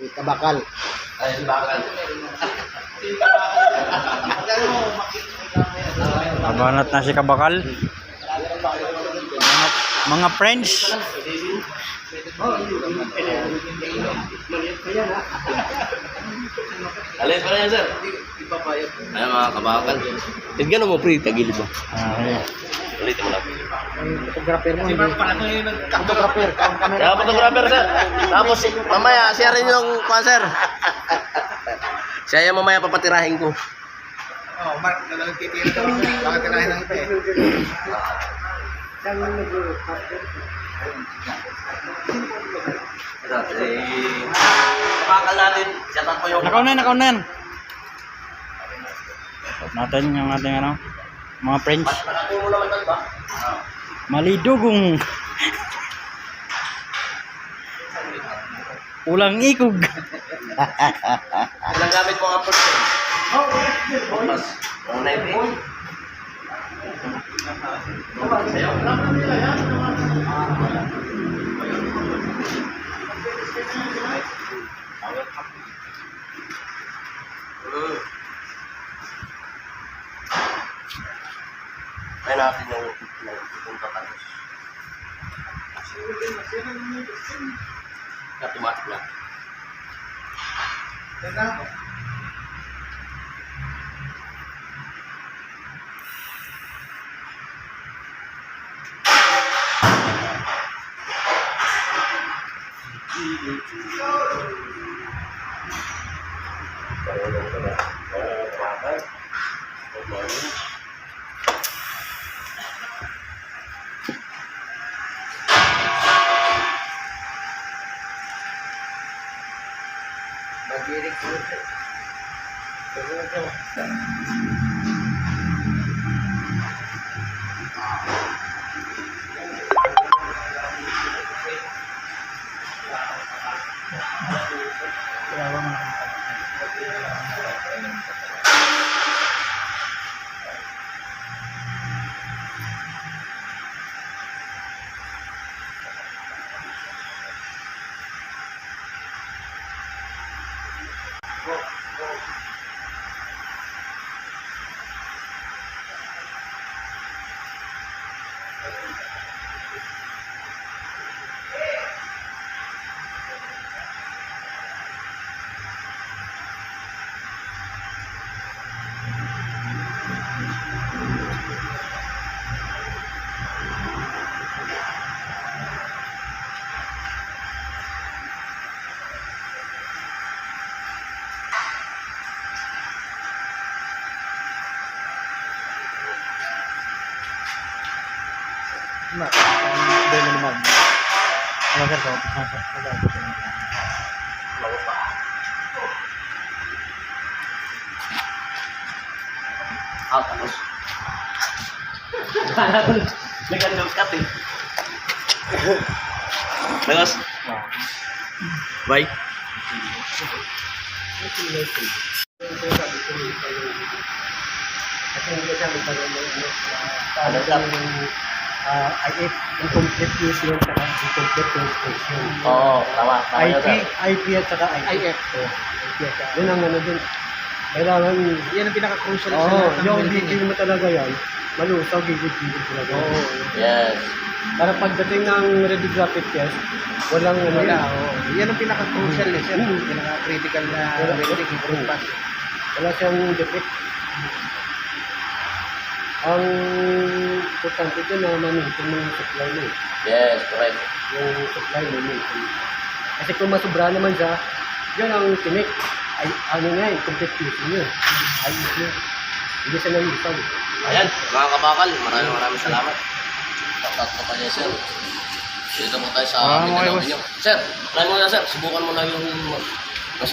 Kabakal. Ay, bakal. Nabanat na si Kabakal. Mga friends. Alin pa na yan, sir? Ay, mga kabakal. Tignan mo, pre. Tagilid mo. Ulitin mo lang. Photographer mo. Photographer. Kaya photographer, sir. Tapos, mamaya, siya rin yung sir. Siya yung mamaya papatirahin ko. Oh, Mark, nagtitira ka lang. Bakit tirahin ng iba eh? Kabakal natin. Siya po yung... Nakaw na yan. Stop natin yung ating ano, mga friends. Nakakulo naman doon ba? Malidugong. Ulang ikog. Ilang gamit mo ang person? Mas. Ang 90. Ay natin yung patalos. Automatic lang. Dahil naman. Ano sir? Tapos. Nag-announce ka eh. Bagos. Bye. IF, incomplete use yun, saka incomplete registration. Oo, tama. IP at saka IF. Yun ang ano dun. Kailangan, yan ang pinaka-crucial sa lahat ng yung gigil mo talaga yan, malusaw, gigil talaga. Yes. Para pagdating ng radiographic test, walang ano yan. Yan ang pinaka-crucial eh, sir. Pinaka-critical na verification pass. Wala siyang defect. Ang importante dyan na ma-maintain mo yung supply mo. Yes, correct. Yung supply mo maintain. Kasi kung masubra naman siya, yan ang tinik. Ay, ano nga eh, complete use nyo. Ayos nyo. Hindi siya nalisaw. Ayan, mga kabakal, maraming salamat. Tatat ka pa niya, sir. Dito mo tayo sa Mindanao ninyo. Sir, try mo na, sir. Subukan mo na yung